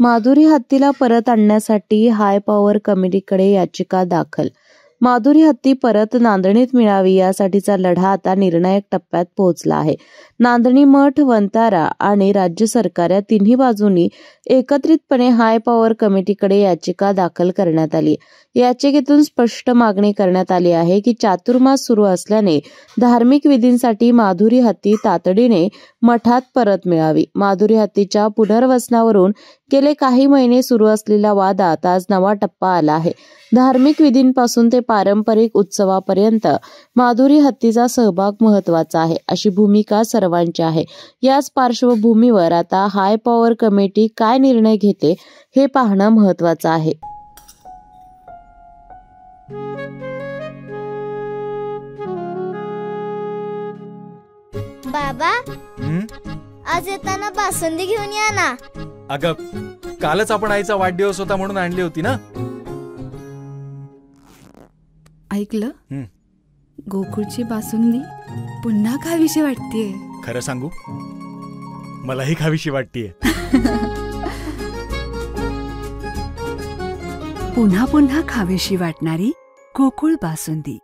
माधुरी हत्तीला परत आणण्यासाठी हाय पॉवर कमिटीकडे याचिका दाखल. माधुरी हत्ती परत नांदणीत मिळावी यासाठीचा लढा आता निर्णायक टप्प्यात पोहोचला आहे. नांदणी मठ, वंतारा आणि राज्य सरकार या तिन्ही बाजूंनी एकत्रितपणे हाय पॉवर कमिटीकडे याचिका दाखल करण्यात आली. याचिकेतून स्पष्ट मागणी करण्यात आली आहे की चातुर्मास सुरू असल्याने धार्मिक विधींसाठी माधुरी हत्ती तातडीने मठात परत मिळावी. माधुरी हत्तीच्या पुनर्वसनावरून गेले काही महिने सुरू असलेल्या वादात आज नवा टप्पा आला आहे. धार्मिक विधींपासून ते पारंपरिक उत्सवापर्यंत माधुरी हत्तीचा सहभाग महत्वाचा आहे, अशी भूमिका सर्वांची आहे. याच पार्श्वभूमीवर आता हाय पॉवर कमिटी काय निर्णय घेते हे पाहणं महत्वाचं आहे. बाबा, आज येताना बासुंदी घेऊन या ना. अगं, कालच आपण आईचा वाढदिवस होता म्हणून आणली होती ना. ऐकलं, गोकुळची बासुंदी पुन्हा खावीशी वाटतेय. खरं सांगू, मलाही खावीशी वाटतेय. पुन्हा पुन्हा खावीशी वाटणारी गोकुळ बासुंदी.